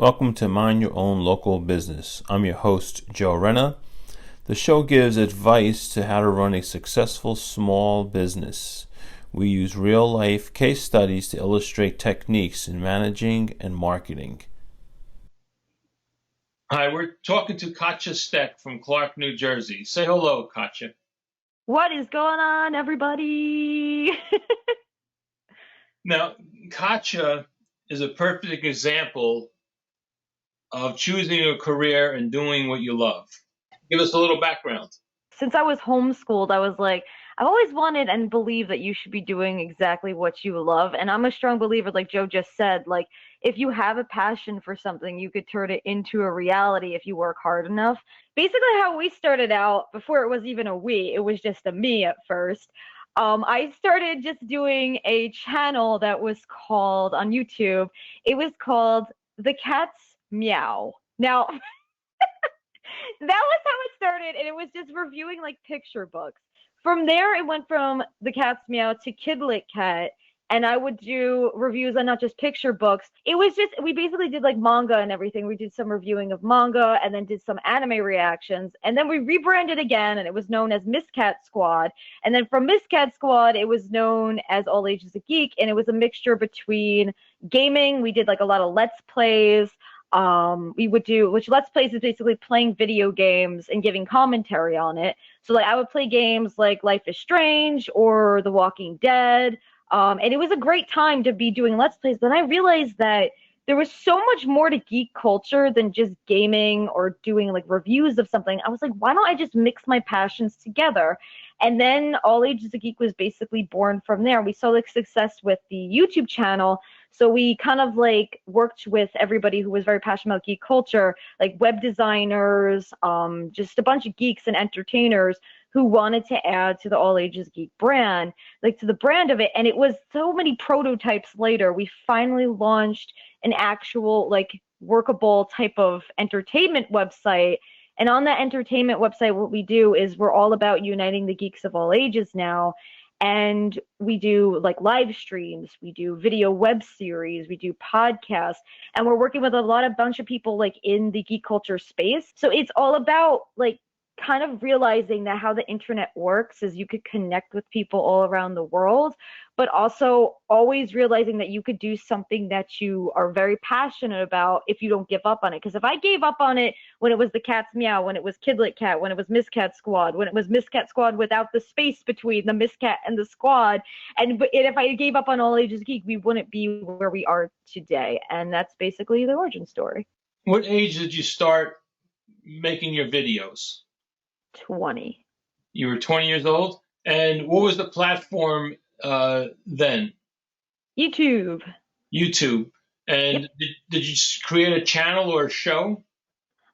Welcome to Mind Your Own Local Business. I'm your host, Joe Renner. The show gives advice to how to run a successful small business. We use real-life case studies to illustrate techniques in managing and marketing. Hi, we're talking to Katja Steck from Clark, New Jersey. Say hello, Katja. What is going on, everybody? Now, Katja is a perfect example of choosing a career and doing what you love. Give us a little background. Since I was homeschooled, I was like, I've always wanted and believed that you should be doing exactly what you love. And I'm a strong believer, like Joe just said, like if you have a passion for something, you could turn it into a reality if you work hard enough. Basically, how we started out, before it was even a we, it was just a me at first. I started just doing a channel that was called on YouTube. It was called The Cat's Meow. Now, that was how it started, and it was just reviewing like picture books. From there, it went from The Cat's Meow to Kidlit Cat, and I would do reviews on not just picture books. It was just, we basically did like manga and everything. We did some reviewing of manga and then did some anime reactions, and then we rebranded again, and it was known as Miss Cat Squad. And then from Miss Cat Squad, it was known as All Ages a Geek, and it was a mixture between gaming. We did like a lot of Let's Plays. We would do, which Let's Plays is basically playing video games and giving commentary on it. So like I would play games like Life is Strange or The Walking Dead. And it was a great time to be doing Let's Plays. But I realized that there was so much more to geek culture than just gaming or doing like reviews of something. I was like, why don't I just mix my passions together? And then All Ages of Geek was basically born from there. We saw like success with the YouTube channel. So we kind of like worked with everybody who was very passionate about geek culture, like web designers, just a bunch of geeks and entertainers who wanted to add to the All Ages Geek brand, like to the brand of it. And it was so many prototypes later, we finally launched an actual like workable type of entertainment website. And on that entertainment website, what we do is we're all about uniting the geeks of all ages now. And we do like live streams, we do video web series, we do podcasts, and we're working with a bunch of people like in the geek culture space. So it's all about like kind of realizing that how the internet works is you could connect with people all around the world, but also always realizing that you could do something that you are very passionate about if you don't give up on it. Because if I gave up on it when it was The Cat's Meow, when it was Kidlit Cat, when it was Miss Cat Squad, when it was Miss Cat Squad without the space between the Miss Cat and the Squad, and if I gave up on All Ages Geek, we wouldn't be where we are today. And that's basically the origin story. What age did you start making your videos? 20. You were 20 years old? And what was the platform then? YouTube. YouTube. And Yep. did you create a channel or a show?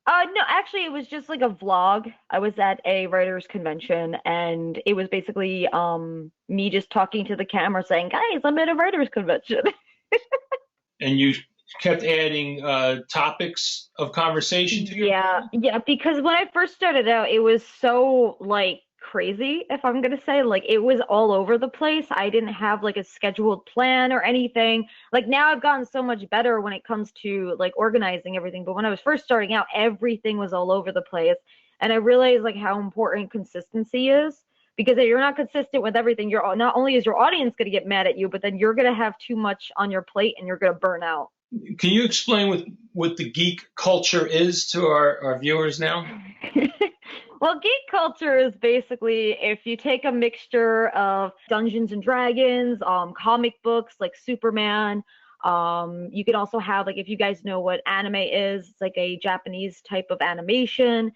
No, actually, it was just like a vlog. I was at a writers convention, and it was basically me just talking to the camera, saying, "Guys, I'm at a writers convention." And you kept adding topics of conversation to your Yeah, because when I first started out, it was so like crazy, if I'm gonna say, like it was all over the place. I didn't have like a scheduled plan or anything. Like now I've gotten so much better when it comes to like organizing everything, but when I was first starting out, everything was all over the place. And I realized like how important consistency is. Because if you're not consistent with everything, you're not only is your audience gonna get mad at you, but then you're gonna have too much on your plate and you're gonna burn out. Can you explain what the geek culture is to our viewers now? Well, geek culture is basically if you take a mixture of Dungeons and Dragons, comic books like Superman. You can also have like if you guys know what anime is, it's like a Japanese type of animation.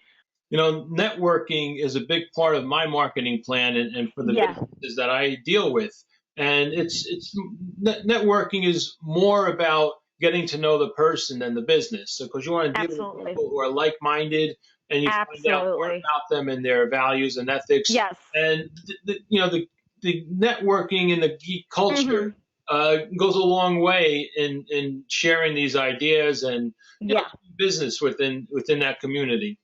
You know, networking is a big part of my marketing plan and for the Yeah, businesses that I deal with. And networking is more about getting to know the person than the business. So, because you want to deal with absolutely. people who are like-minded and you find out more Absolutely. about them and their values and ethics. Yes. And the networking and the geek culture Hmm. goes a long way in sharing these ideas and Yeah. business within that community.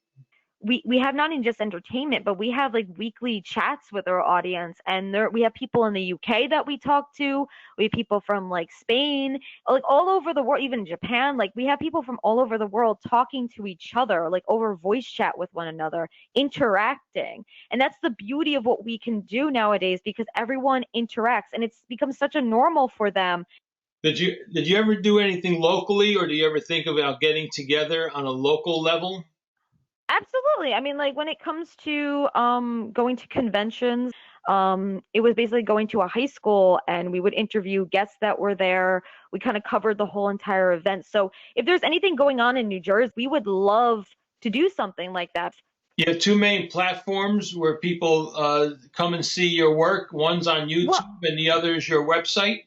we have not even just entertainment, but we have like weekly chats with our audience, and we have people in the UK that we talk to. We have people from like Spain, like all over the world, even Japan. Like we have people from all over the world talking to each other, like over voice chat with one another, interacting. And that's the beauty of what we can do nowadays, because everyone interacts and it's become such a normal for them. Did you ever do anything locally, or do you ever think about getting together on a local level? Absolutely. I mean, like when it comes to going to conventions, it was basically going to a high school and we would interview guests that were there. We kind of covered the whole entire event. So if there's anything going on in New Jersey, we would love to do something like that. You have two main platforms where people come and see your work. One's on YouTube, Well, and the other is your website.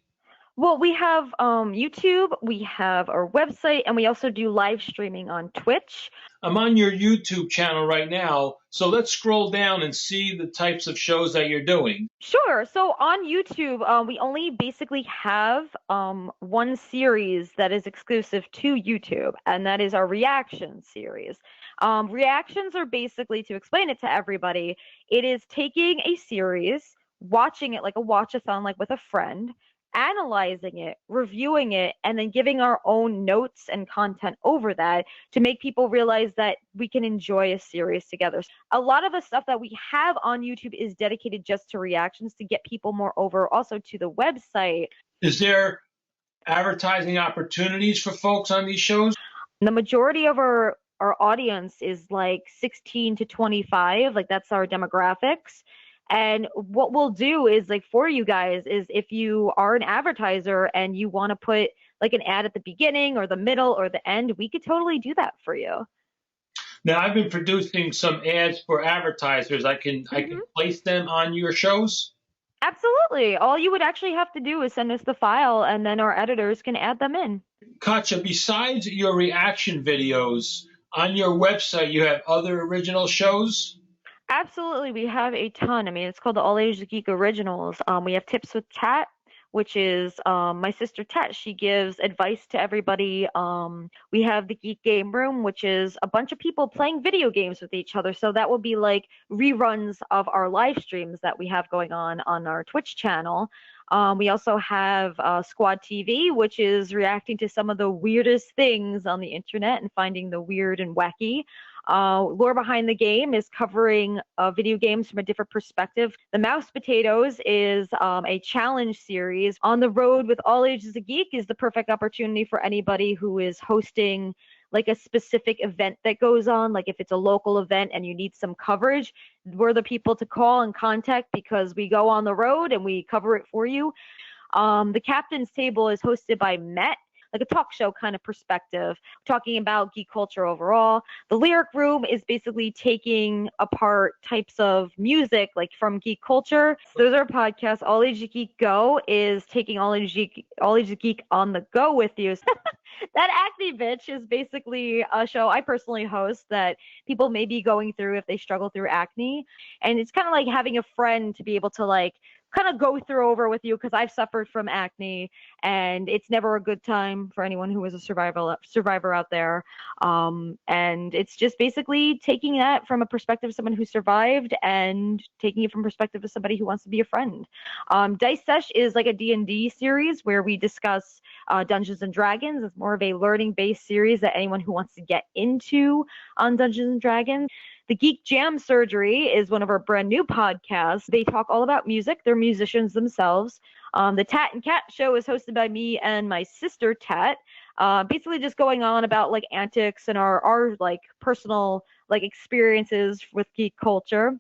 well, we have YouTube, we have our website, and we also do live streaming on Twitch. I'm on your YouTube channel right now, so let's scroll down and see the types of shows that you're doing. Sure. So on YouTube, we only basically have one series that is exclusive to YouTube, and that is our reaction series. Reactions are basically, to explain it to everybody, it is taking a series, watching it like a watch-a-thon, like with a friend, analyzing it, reviewing it, and then giving our own notes and content over that to make people realize that we can enjoy a series together. A lot of the stuff that we have on YouTube is dedicated just to reactions to get people more over also to the website. Is there advertising opportunities for folks on these shows? The majority of our audience is like 16 to 25, like that's our demographics. And what we'll do is, like, for you guys, is if you are an advertiser and you want to put like an ad at the beginning or the middle or the end, we could totally do that for you. Now, I've been producing some ads for advertisers. I can place them on your shows. Absolutely. All you would actually have to do is send us the file and then our editors can add them in. Katja, besides your reaction videos, on your website you have other original shows? Absolutely, we have a ton. I mean, it's called the All Age Geek Originals. We have Tips with Tat, which is my sister Tat. She gives advice to everybody. We have the Geek Game Room, which is a bunch of people playing video games with each other. So that would be like reruns of our live streams that we have going on our Twitch channel. We also have Squad TV, which is reacting to some of the weirdest things on the internet and finding the weird and wacky. Lore Behind the Game is covering video games from a different perspective. The Mouse Potatoes is a challenge series. On the Road with All Ages of Geek is the perfect opportunity for anybody who is hosting like a specific event that goes on. Like if it's a local event and you need some coverage, we're the people to call and contact because we go on the road and we cover it for you. The Captain's Table is hosted by Met, like a talk show kind of perspective, talking about geek culture overall. The Lyric Room is basically taking apart types of music, like from geek culture. So those are podcasts. All Age of Geek Go is taking All Age of Geek on the go with you. That Acne Bitch is basically a show I personally host that people may be going through if they struggle through acne. And it's kind of like having a friend to be able to like kind of go through over with you, because I've suffered from acne and it's never a good time for anyone who is a survivor out there. And it's just basically taking that from a perspective of someone who survived and taking it from perspective of somebody who wants to be a friend. Dice Sesh is like a D&D series where we discuss Dungeons and Dragons. It's more of a learning-based series that anyone who wants to get into on Dungeons and Dragons. The Geek Jam Surgery is one of our brand new podcasts. They talk all about music. They're musicians themselves. The Tat and Cat Show is hosted by me and my sister Tat. Basically just going on about like antics and our like personal like experiences with geek culture.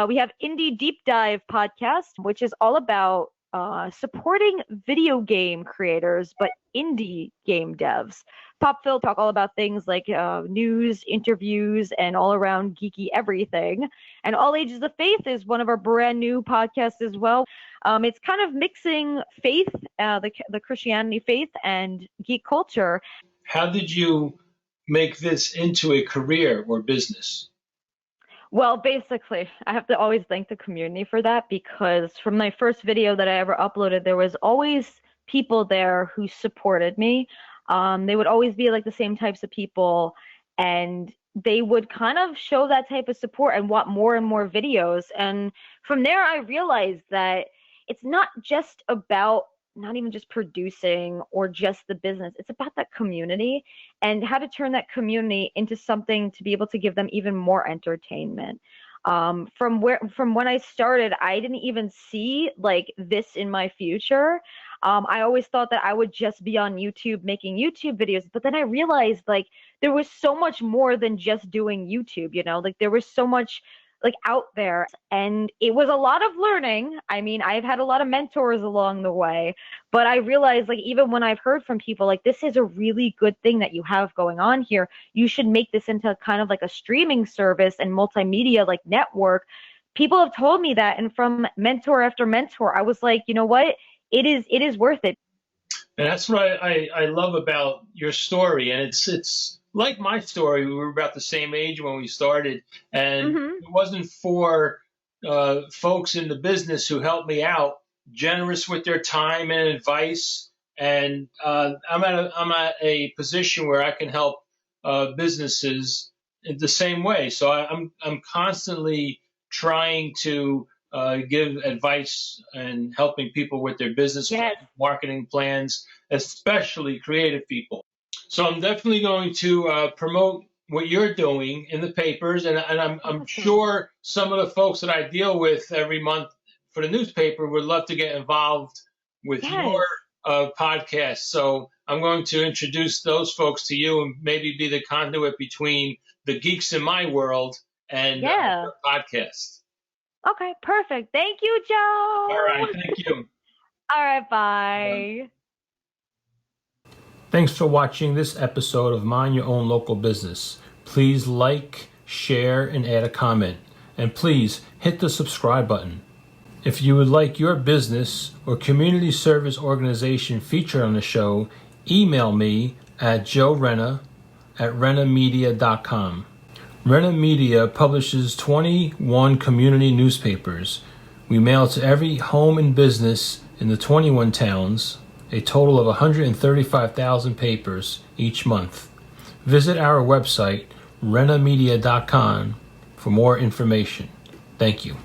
We have Indie Deep Dive podcast, which is all about supporting video game creators, but indie game devs. Pop Phil talk all about things like news, interviews, and all around geeky everything. And All Ages of Faith is one of our brand new podcasts as well. It's kind of mixing faith, the Christianity faith, and geek culture. How did you make this into a career or business? Well, basically, I have to always thank the community for that, because from my first video that I ever uploaded, there was always people there who supported me. They would always be like the same types of people, and they would kind of show that type of support and want more and more videos. And from there, I realized that it's not just about not even just producing or just the business. It's about that community and how to turn that community into something to be able to give them even more entertainment. From when I started, I didn't even see like this in my future. I always thought that I would just be on YouTube making YouTube videos, but then I realized like there was so much more than just doing YouTube, you know, like there was so much like out there, and it was a lot of learning. I mean, I've had a lot of mentors along the way, but I realized like even when I've heard from people like this is a really good thing that you have going on here. You should make this into kind of like a streaming service and multimedia like network. People have told me that, and from mentor after mentor, I was like, you know what? It is worth it. And that's what I love about your story. And it's like my story. We were about the same age when we started. And Hmm. it wasn't for folks in the business who helped me out, generous with their time and advice. And I'm at a position where I can help businesses in the same way. So I'm constantly trying to give advice and helping people with their business Yes. plans, marketing plans, especially creative people. So I'm definitely going to promote what you're doing in the papers, and I'm Awesome. sure some of the folks that I deal with every month for the newspaper would love to get involved with your Yes. podcast. So I'm going to introduce those folks to you and maybe be the conduit between the geeks in my world and Yeah. your podcast. Okay, perfect. Thank you, All Joe. right, thank you. All right, bye. Thanks for watching this episode of Mind Your Own Local Business. Please like, share, and add a comment. And please hit the subscribe button. If you would like your business or community service organization featured on the show, email me at joerenna@rennamedia.com. Renna Media publishes 21 community newspapers. We mail to every home and business in the 21 towns, a total of 135,000 papers each month. Visit our website, rennamedia.com, for more information. Thank you.